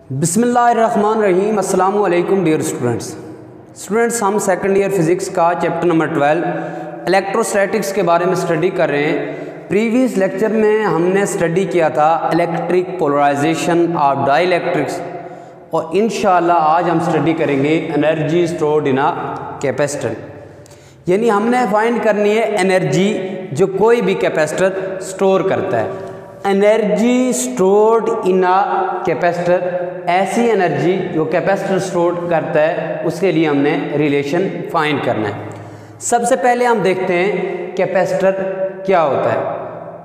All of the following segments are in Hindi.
बिस्मिल्लाहिर्रहमानिर्रहीम। अस्सलामु अलैकुम डियर स्टूडेंट्स, हम सेकंड ईयर फिज़िक्स का चैप्टर नंबर 12 इलेक्ट्रोस्टैटिक्स के बारे में स्टडी कर रहे हैं। प्रीवियस लेक्चर में हमने स्टडी किया था इलेक्ट्रिक पोलराइजेशन ऑफ डाइलेक्ट्रिक्स और इंशाअल्लाह आज हम स्टडी करेंगे energy stored in a capacitor. यानी हमने फाइंड करनी है एनर्जी जो कोई भी कैपेसिटर स्टोर करता है। Energy stored in a capacitor, ऐसी एनर्जी जो कैपेसिटर स्टोर करता है उसके लिए हमने रिलेशन फाइंड करना है। सबसे पहले हम देखते हैं कैपेसिटर क्या होता है।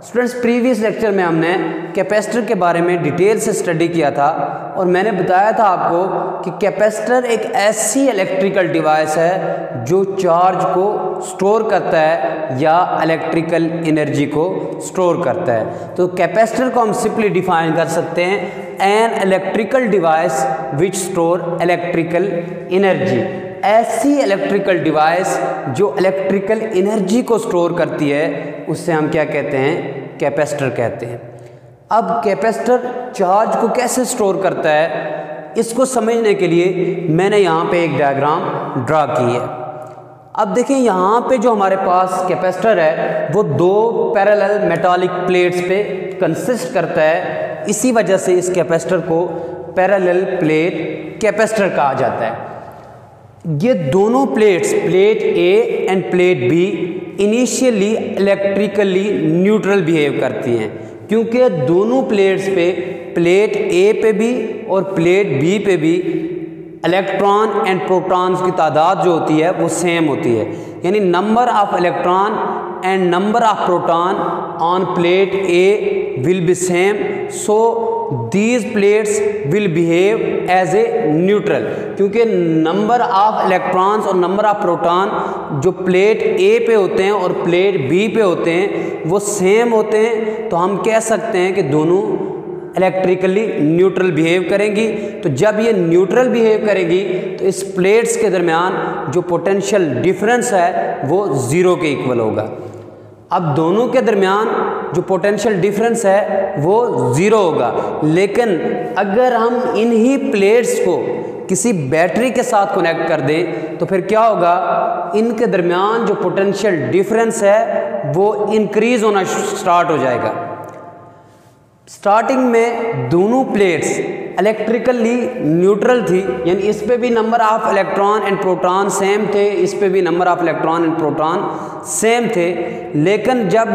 स्टूडेंट्स, प्रीवियस लेक्चर में हमने कैपेसिटर के बारे में डिटेल से स्टडी किया था और मैंने बताया था आपको कि कैपेसिटर एक ऐसी इलेक्ट्रिकल डिवाइस है जो चार्ज को स्टोर करता है या इलेक्ट्रिकल एनर्जी को स्टोर करता है। तो कैपेसिटर को हम सिंपली डिफाइन कर सकते हैं an electrical device which store electrical energy. ऐसी इलेक्ट्रिकल डिवाइस जो इलेक्ट्रिकल एनर्जी को स्टोर करती है उससे हम क्या कहते हैं, कैपेसिटर कहते हैं। अब कैपेसिटर चार्ज को कैसे स्टोर करता है इसको समझने के लिए मैंने यहाँ पे एक डायग्राम ड्रा की है। अब देखिए यहाँ पे जो हमारे पास कैपेसिटर है वो दो पैरेलल मेटालिक प्लेट्स पे कंसिस्ट करता है। इसी वजह से इस कैपेसिटर को पैरेलल प्लेट कैपेसिटर कहा जाता है। ये दोनों plates, plate A and plate B, initially electrically neutral behave करती हैं क्योंकि दोनों प्लेट्स पे, प्लेट ए पे भी और प्लेट बी पे भी इलेक्ट्रॉन एंड प्रोटॉन्स की तादाद जो होती है वो सेम होती है। यानी number of electron and number of proton on plate A will be same, so these plates will behave as a neutral। क्योंकि नंबर ऑफ इलेक्ट्रॉन्स और नंबर ऑफ प्रोटॉन जो प्लेट ए पे होते हैं और प्लेट बी पे होते हैं वो सेम होते हैं, तो हम कह सकते हैं कि दोनों इलेक्ट्रिकली न्यूट्रल बिहेव करेंगी। तो जब ये न्यूट्रल बिहेव करेगी तो इस प्लेट्स के दरमियान जो पोटेंशियल डिफरेंस है वो ज़ीरो के इक्वल होगा। अब दोनों के दरमियान जो पोटेंशियल डिफरेंस है वो ज़ीरो होगा, लेकिन अगर हम इन्हीं प्लेट्स को किसी बैटरी के साथ कनेक्ट कर दें तो फिर क्या होगा, इनके दरमियान जो पोटेंशियल डिफरेंस है वो इंक्रीज़ होना स्टार्ट हो जाएगा। स्टार्टिंग में दोनों प्लेट्स इलेक्ट्रिकली न्यूट्रल थी, यानी इस पे भी number of electron and proton same थे, इस पे भी number of electron and proton same थे। लेकिन जब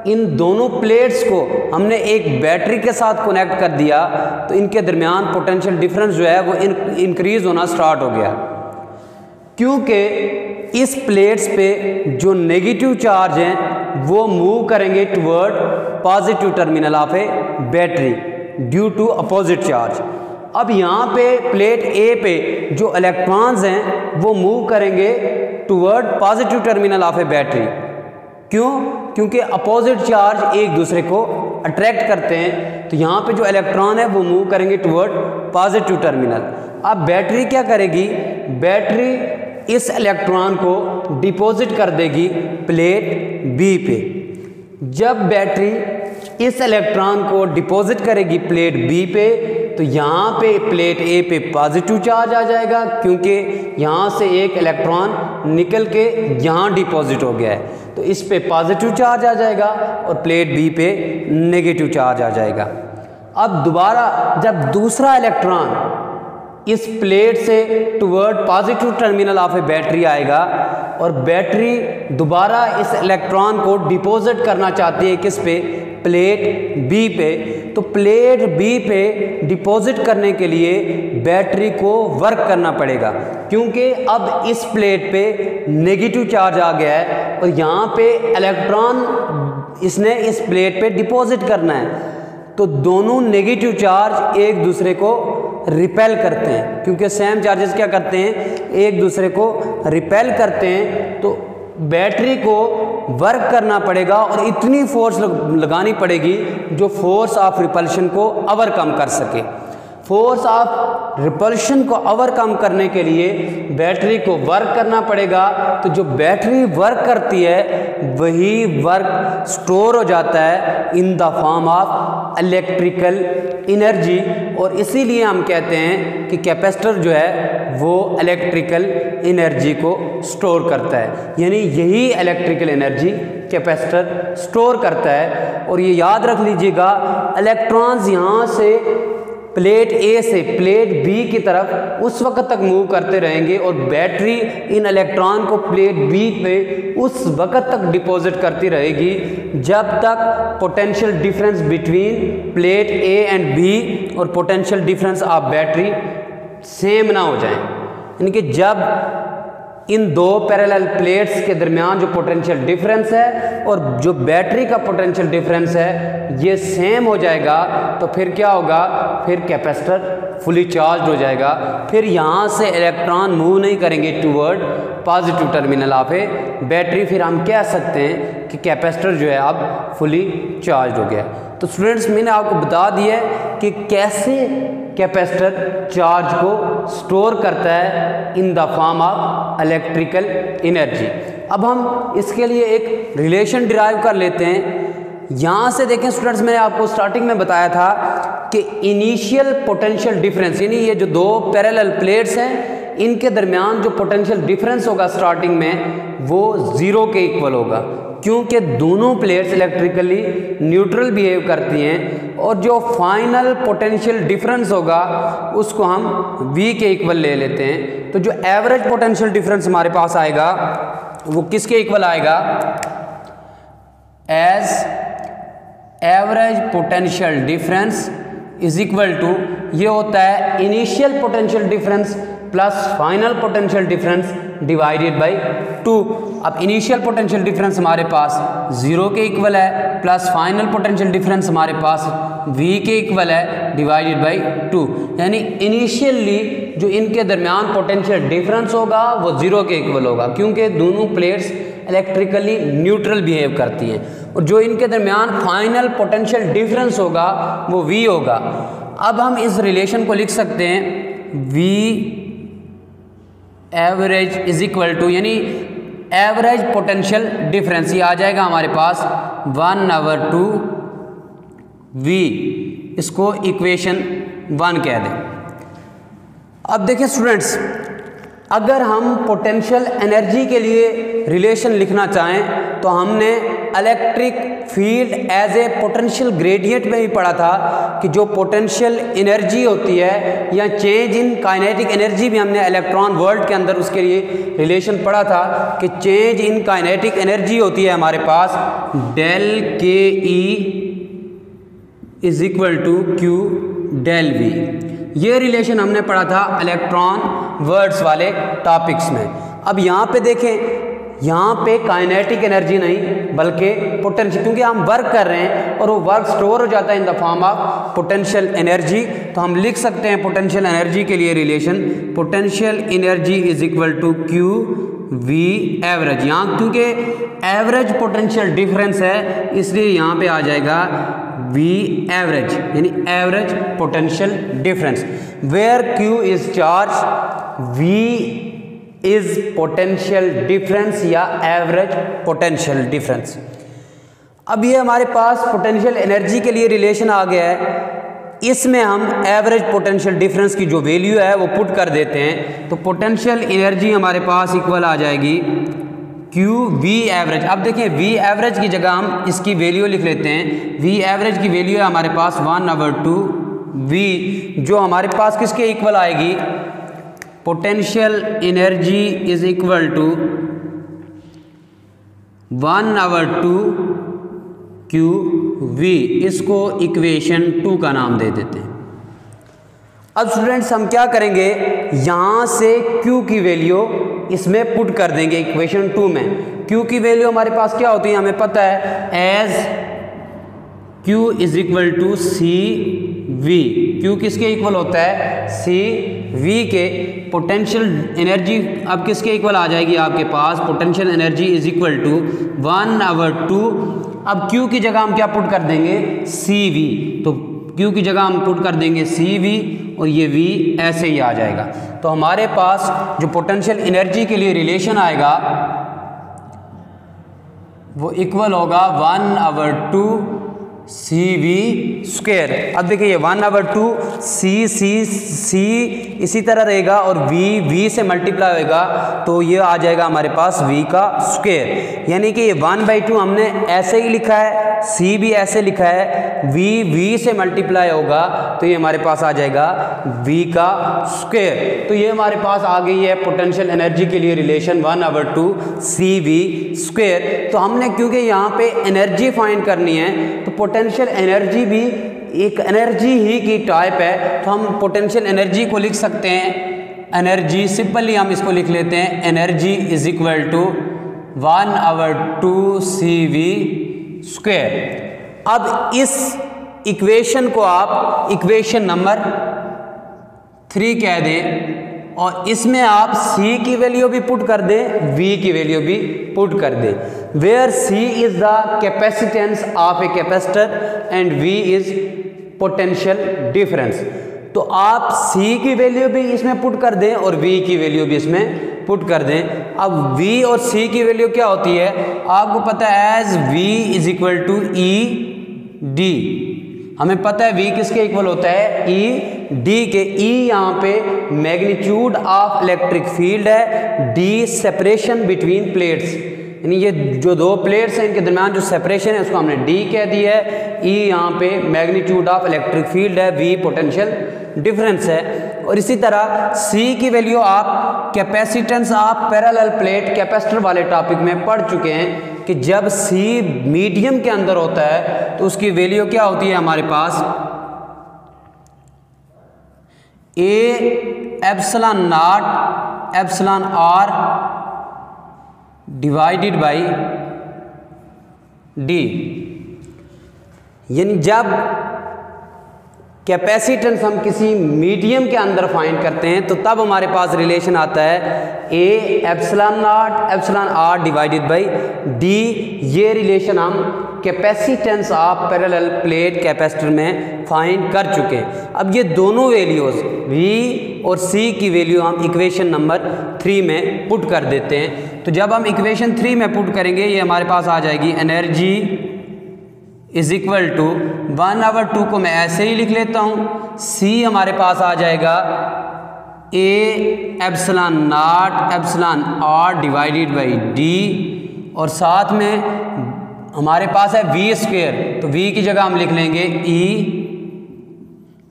इन दोनों प्लेट्स को हमने एक बैटरी के साथ कनेक्ट कर दिया तो इनके दरमियान पोटेंशियल डिफरेंस जो है वो इंक्रीज होना स्टार्ट हो गया, क्योंकि इस प्लेट्स पे जो नेगेटिव चार्ज हैं वो मूव करेंगे toward positive terminal of a battery due to opposite charge. अब यहाँ पे प्लेट ए पे जो इलेक्ट्रॉन्स हैं वो मूव करेंगे toward positive terminal of a battery. क्यों? क्योंकि अपोजिट चार्ज एक दूसरे को अट्रैक्ट करते हैं, तो यहाँ पे जो इलेक्ट्रॉन है वो मूव करेंगे टुवर्ड पॉजिटिव टर्मिनल। अब बैटरी क्या करेगी, बैटरी इस इलेक्ट्रॉन को डिपॉजिट कर देगी प्लेट बी पे। जब बैटरी इस इलेक्ट्रॉन को डिपॉजिट करेगी प्लेट बी पे तो यहाँ पे प्लेट ए पे पॉजिटिव चार्ज आ जाएगा, क्योंकि यहाँ से एक इलेक्ट्रॉन निकल के यहाँ डिपॉजिट हो गया है, तो इस पे पॉजिटिव चार्ज आ जाएगा और प्लेट बी पे नेगेटिव चार्ज आ जाएगा। अब दोबारा जब दूसरा इलेक्ट्रॉन इस प्लेट से toward positive terminal of a battery आएगा और बैटरी दोबारा इस इलेक्ट्रॉन को डिपॉजिट करना चाहती है किस पे, प्लेट बी पे, तो प्लेट बी पे डिपॉजिट करने के लिए बैटरी को वर्क करना पड़ेगा, क्योंकि अब इस प्लेट पे नेगेटिव चार्ज आ गया है और यहाँ पे इलेक्ट्रॉन इसने इस प्लेट पे डिपॉजिट करना है। तो दोनों नेगेटिव चार्ज एक दूसरे को रिपेल करते हैं, क्योंकि सेम चार्जेस क्या करते हैं, एक दूसरे को रिपेल करते हैं। तो बैटरी को वर्क करना पड़ेगा और इतनी फोर्स लगानी पड़ेगी जो फोर्स ऑफ रिपल्शन को ओवरकम कर सके। फोर्स ऑफ रिपल्शन को ओवरकम करने के लिए बैटरी को वर्क करना पड़ेगा। तो जो बैटरी वर्क करती है वही वर्क स्टोर हो जाता है in the form of electrical energy, और इसीलिए हम कहते हैं कि कैपेसिटर जो है वो इलेक्ट्रिकल एनर्जी को स्टोर करता है, यानी यही इलेक्ट्रिकल एनर्जी कैपेसिटर स्टोर करता है। और ये याद रख लीजिएगा, इलेक्ट्रॉन्स यहाँ से प्लेट ए से प्लेट बी की तरफ उस वक्त तक मूव करते रहेंगे और बैटरी इन इलेक्ट्रॉन को प्लेट बी पे उस वक्त तक डिपॉजिट करती रहेगी जब तक potential difference between plate A and B और potential difference of battery same ना हो जाए। यानी कि जब इन दो पैरेलल प्लेट्स के दरमियान जो पोटेंशियल डिफरेंस है और जो बैटरी का पोटेंशियल डिफरेंस है ये सेम हो जाएगा, तो फिर क्या होगा, फिर कैपेसिटर फुली चार्ज हो जाएगा। फिर यहाँ से इलेक्ट्रॉन मूव नहीं करेंगे toward positive terminal of a battery. फिर हम कह सकते हैं कि कैपेसिटर जो है अब फुली चार्ज हो गया। तो स्टूडेंट्स, मैंने आपको बता दिया है कि कैसे कैपेसिटर चार्ज को स्टोर करता है in the form of electrical energy. अब हम इसके लिए एक रिलेशन डिराइव कर लेते हैं। यहाँ से देखें स्टूडेंट्स, मैंने आपको स्टार्टिंग में बताया था कि इनिशियल पोटेंशियल डिफरेंस, यानी ये जो दो पैरेलल प्लेट्स हैं इनके दरमियान जो पोटेंशियल डिफरेंस होगा स्टार्टिंग में वो ज़ीरो के इक्वल होगा, क्योंकि दोनों प्लेट्स इलेक्ट्रिकली न्यूट्रल बिहेव करती हैं। और जो फाइनल पोटेंशियल डिफरेंस होगा उसको हम V के इक्वल ले लेते हैं। तो जो एवरेज पोटेंशियल डिफरेंस हमारे पास आएगा वो किसके इक्वल आएगा, as average potential difference is equal to, ये होता है initial potential difference plus final potential difference divided by 2। अब इनिशियल पोटेंशियल डिफरेंस हमारे पास 0 के इक्वल है प्लस फाइनल पोटेंशियल डिफरेंस हमारे पास V के इक्वल है डिवाइडेड बाई 2। यानी इनिशियली जो इनके दरमियान पोटेंशियल डिफरेंस होगा वो 0 के इक्वल होगा, क्योंकि दोनों प्लेट्स इलेक्ट्रिकली न्यूट्रल बिहेव करती हैं। और जो इनके दरमियान फाइनल पोटेंशियल डिफरेंस होगा वो V होगा। अब हम इस रिलेशन को लिख सकते हैं V average is equal to, यानी एवरेज पोटेंशियल डिफरेंस, ये आ जाएगा हमारे पास 1/2 V। इसको इक्वेशन 1 कह दें। अब देखिए स्टूडेंट्स, अगर हम पोटेंशियल एनर्जी के लिए रिलेशन लिखना चाहें तो हमने electric field as a potential gradient में भी पढ़ा था कि जो पोटेंशियल एनर्जी होती है या चेंज इन काइनेटिक एनर्जी भी हमने इलेक्ट्रॉन वर्ल्ड के अंदर उसके लिए रिलेशन पढ़ा था कि चेंज इन काइनेटिक एनर्जी होती है हमारे पास डेल के E is equal to Q del V. ये रिलेशन हमने पढ़ा था इलेक्ट्रॉन वर्ड्स वाले टॉपिक्स में। अब यहाँ पे देखें, यहाँ पे काइनेटिक एनर्जी नहीं बल्कि पोटेंशियल, क्योंकि हम वर्क कर रहे हैं और वो वर्क स्टोर हो जाता है in the form of potential energy. तो हम लिख सकते हैं पोटेंशियल एनर्जी के लिए relation, potential energy is equal to Q V average. यहाँ क्योंकि एवरेज पोटेंशियल डिफरेंस है इसलिए यहाँ पे आ जाएगा V एवरेज, यानी average potential difference, where Q is charge, V is potential difference या एवरेज पोटेंशियल डिफरेंस। अब ये हमारे पास पोटेंशियल एनर्जी के लिए रिलेशन आ गया है, इसमें हम एवरेज पोटेंशियल डिफरेंस की जो वैल्यू है वो पुट कर देते हैं। तो पोटेंशियल एनर्जी हमारे पास इक्वल आ जाएगी क्यू वी एवरेज। अब देखिए V एवरेज की जगह हम इसकी वैल्यू लिख लेते हैं। V एवरेज की वैल्यू है हमारे पास 1/2 V, जो हमारे पास किसके इक्वल आएगी, potential energy is equal to 1/2 Q V. इसको इक्वेशन 2 का नाम दे देते हैं। अब स्टूडेंट्स हम क्या करेंगे, यहाँ से Q की वैल्यू इसमें पुट कर देंगे इक्वेशन 2 में। Q की वैल्यू हमारे पास क्या होती है हमें पता है, as Q is equal to C V. Q किसके इक्वल होता है, सी वी के। पोटेंशियल एनर्जी अब किसके इक्वल आ जाएगी आपके पास, potential energy is equal to 1/2। अब Q की जगह हम क्या पुट कर देंगे, सी वी। तो Q की जगह हम पुट कर देंगे सी वी और ये V ऐसे ही आ जाएगा। तो हमारे पास जो पोटेंशियल एनर्जी के लिए रिलेशन आएगा वो इक्वल होगा 1/2 CV²। अब देखिए ये 1/2 C इसी तरह रहेगा और V से मल्टीप्लाई होगा तो ये आ जाएगा हमारे पास V का स्क्वायर। यानी कि ये 1/2 हमने ऐसे ही लिखा है, C भी ऐसे लिखा है, V से मल्टीप्लाई होगा तो ये हमारे पास आ जाएगा V का स्क्वायर। तो ये हमारे पास आ गई है पोटेंशियल एनर्जी के लिए रिलेशन 1/2 CV²। तो हमने क्योंकि यहाँ पे एनर्जी फाइंड करनी है तो पोटेंशियल एनर्जी भी एक एनर्जी ही की टाइप है, तो हम पोटेंशियल एनर्जी को लिख सकते हैं, एनर्जी सिंपली हम इसको लिख लेते हैं, energy is equal to 1/2 CV²। अब इस इक्वेशन को आप इक्वेशन नंबर 3 कह दें और इसमें आप C की वैल्यू भी पुट कर दें, V की वैल्यू भी पुट कर दें। Where C is the capacitance of a capacitor and V is potential difference. तो आप C की वैल्यू भी इसमें पुट कर दें और V की वैल्यू भी इसमें पुट कर दें। अब V और C की वैल्यू क्या होती है आपको पता है, as V is equal to ED। हमें पता है V किसके इक्वल होता है, ED के। E यहाँ पे मैग्नीट्यूड ऑफ इलेक्ट्रिक फील्ड है, D सेपरेशन बिटवीन प्लेट्स, यानी ये जो दो प्लेट्स हैं इनके दरमियान जो सेपरेशन है उसको हमने D कह दिया है। E यहाँ पे मैग्नीट्यूड ऑफ इलेक्ट्रिक फील्ड है, V पोटेंशियल डिफरेंस है। और इसी तरह C की वैल्यू आप capacitance of parallel plate capacitor वाले टॉपिक में पढ़ चुके हैं कि जब C मीडियम के अंदर होता है तो उसकी वैल्यू क्या होती है हमारे पास, A∈0∈R डिवाइडेड बाई D। यानी जब कैपेसिटेंस हम किसी मीडियम के अंदर फाइंड करते हैं तो तब हमारे पास रिलेशन आता है A∈0∈R डिवाइडेड बाई D। ये रिलेशन हम capacitance of parallel plate capacitor में फाइंड कर चुके हैं। अब ये दोनों वैल्यूज V और C की वैल्यू हम इक्वेशन नंबर 3 में पुट कर देते हैं। तो जब हम इक्वेशन 3 में पुट करेंगे ये हमारे पास आ जाएगी, एनर्जी इज इक्वल टू 1/2 को मैं ऐसे ही लिख लेता हूँ, C हमारे पास आ जाएगा A∈0∈R डिवाइडेड बाई D और साथ में हमारे पास है V², तो V की जगह हम लिख लेंगे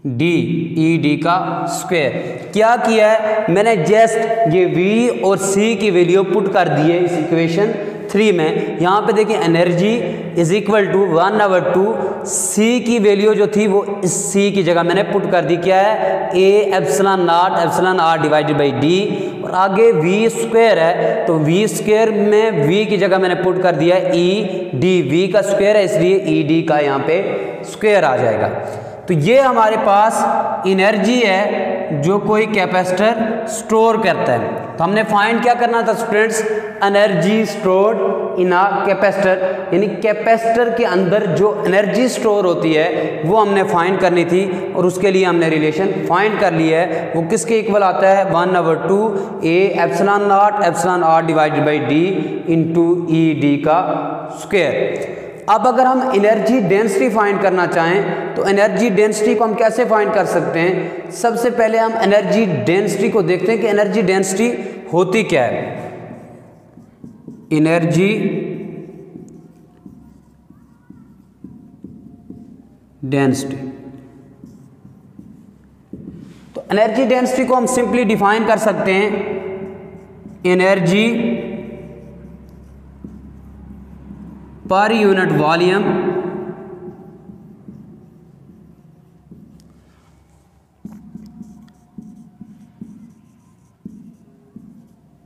ED का स्क्वायर। क्या किया है मैंने, जस्ट ये V और C की वैल्यू पुट कर दी है इस इक्वेशन 3 में। यहाँ पे देखिए energy is equal to 1/2 C की वैल्यू जो थी वो इस C की जगह मैंने पुट कर दी, क्या है A∈0∈R डिवाइडेड बाई D और आगे V² है तो V² में V की जगह मैंने पुट कर दिया ED। V का स्क्वायर है इसलिए ED का यहाँ पे स्क्वायर आ जाएगा। तो ये हमारे पास एनर्जी है जो कोई कैपेसिटर स्टोर करता है। तो हमने फाइंड क्या करना था students, energy stored in a capacitor, यानी कैपेसिटर के अंदर जो एनर्जी स्टोर होती है वो हमने फाइंड करनी थी और उसके लिए हमने रिलेशन फाइंड कर लिया है। वो किसके इक्वल आता है, 1/2 A∈0∈R divided by D into ED का स्क्वायर। अब अगर हम एनर्जी डेंसिटी फाइंड करना चाहें तो एनर्जी डेंसिटी को हम कैसे फाइंड कर सकते हैं। सबसे पहले हम एनर्जी डेंसिटी को देखते हैं कि एनर्जी डेंसिटी होती क्या है। एनर्जी डेंसिटी, तो एनर्जी डेंसिटी को हम सिंपली डिफाइन कर सकते हैं, energy per unit volume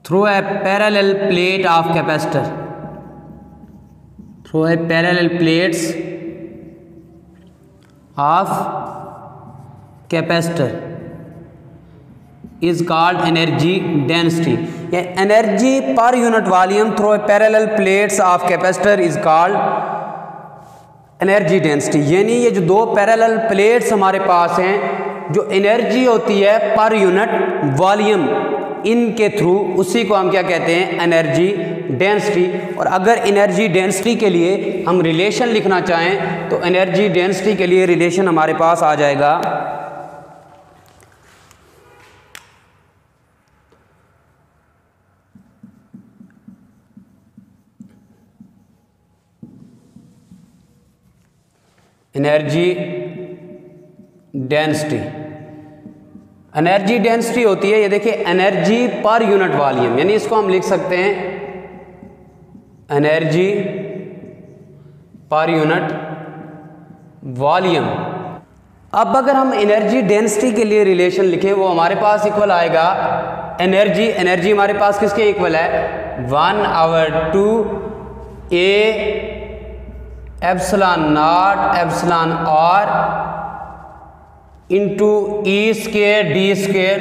through a parallel plate of capacitor, through a parallel plates of capacitor is called energy density। या energy per unit volume through a parallel plates of capacitor is called energy density। यानी ये जो दो parallel plates हमारे पास हैं, जो एनर्जी होती है पर यूनिट वॉल्यूम इनके थ्रू, उसी को हम क्या कहते हैं, एनर्जी डेंसिटी। और अगर एनर्जी डेंसिटी के लिए हम रिलेशन लिखना चाहें तो एनर्जी डेंसिटी के लिए रिलेशन हमारे पास आ जाएगा एनर्जी डेंसिटी। एनर्जी डेंसिटी होती है, ये देखिए, एनर्जी पर यूनिट वॉल्यूम, यानी इसको हम लिख सकते हैं एनर्जी पर यूनिट वॉल्यूम। अब अगर हम एनर्जी डेंसिटी के लिए रिलेशन लिखें, वो हमारे पास इक्वल आएगा एनर्जी हमारे पास किसके इक्वल है, 1/2 A epsilon not epsilon R into E square D square.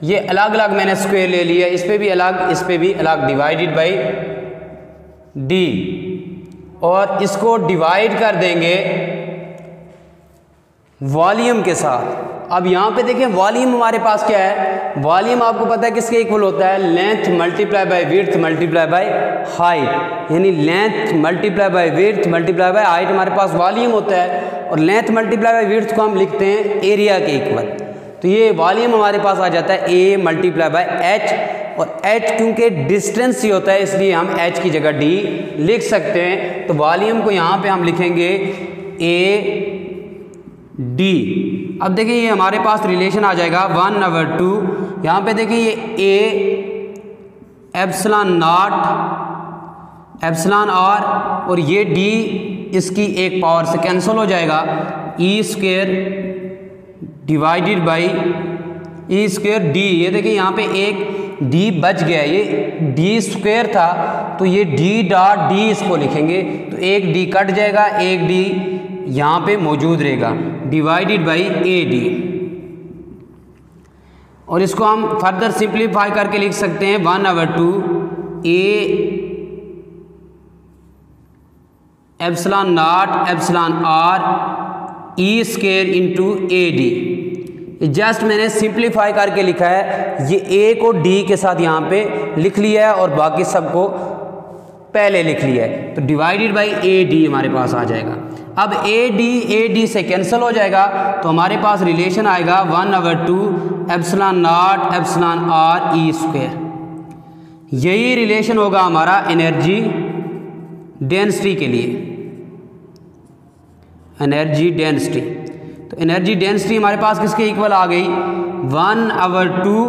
ये अलग अलग मैंने स्क्वायर ले लिया, इस पे भी अलग, इस पे भी अलग, डिवाइडेड बाई डी, और इसको डिवाइड कर देंगे वॉल्यूम के साथ। अब यहाँ पे देखें वॉल्यूम हमारे पास क्या है, वॉल्यूम आपको पता है किसके इक्वल होता है, length multiply by width multiply by height, यानी length multiply by width multiply by height हमारे पास वॉल्यूम होता है, और लेंथ मल्टीप्लाई बाय विड्थ को हम लिखते हैं एरिया के इक्वल। तो ये वॉल्यूम हमारे पास आ जाता है A मल्टीप्लाई बाय H, और H क्योंकि डिस्टेंस ही होता है इसलिए हम H की जगह D लिख सकते हैं। तो वॉल्यूम को यहाँ पे हम लिखेंगे AD। अब देखिए ये हमारे पास रिलेशन आ जाएगा 1/2, यहाँ पे देखिए ये A epsilon not epsilon R, और ये D इसकी एक पावर से कैंसिल हो जाएगा, E square divided by E square D. ये देखिए यहाँ पे एक डी बच गया, ये डी स्क्वायर था, तो ये डी डॉट डी इसको लिखेंगे, तो एक डी कट जाएगा, एक डी यहाँ पे मौजूद रहेगा, डिवाइडेड बाई ए डी। और इसको हम फर्दर सिंप्लीफाई करके लिख सकते हैं 1/2 A epsilon not epsilon R E square into A D. Just मैंने सिंप्लीफाई करके लिखा है, ये A को D के साथ यहाँ पे लिख लिया है और बाकी सबको पहले लिख लिया है, तो डिवाइडेड बाई ए डी हमारे पास आ जाएगा। अब ए डी से कैंसिल हो जाएगा, तो हमारे पास रिलेशन आएगा 1/2 epsilon not epsilon R E square. यही रिलेशन होगा हमारा एनर्जी डेंसिटी के लिए, एनर्जी डेंसिटी। तो एनर्जी डेंसिटी हमारे पास किसके इक्वल आ गई, 1/2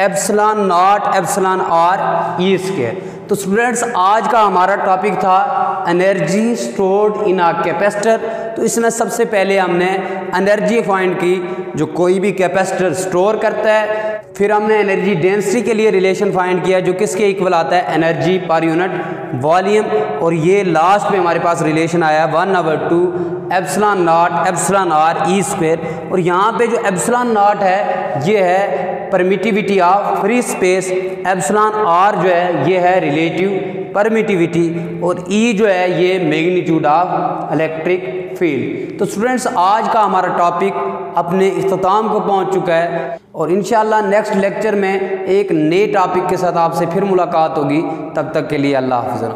epsilon not epsilon R E square. तो स्टूडेंट्स आज का हमारा टॉपिक था energy stored in a capacitor. तो इसमें सबसे पहले हमने एनर्जी फाइंड की जो कोई भी कैपेसिटर स्टोर करता है, फिर हमने एनर्जी डेंसिटी के लिए रिलेशन फाइंड किया जो किसके इक्वल आता है, एनर्जी पर यूनिट वॉल्यूम, और ये लास्ट में हमारे पास रिलेशन आया 1/2 epsilon not epsilon R E square. और यहाँ पे जो एप्सिलॉन नॉट है ये है permittivity of free space, epsilon R जो है ये है रिलेटिव परमिटिविटी, और E जो है ये मैग्नीट्यूड ऑफ इलेक्ट्रिक फील्ड। तो स्टूडेंट्स आज का हमारा टॉपिक अपने इख्तिताम को पहुंच चुका है, और इंशाअल्लाह नेक्स्ट लेक्चर में एक नए टॉपिक के साथ आपसे फिर मुलाकात होगी। तब तक के लिए अल्लाह हाफ़िज़।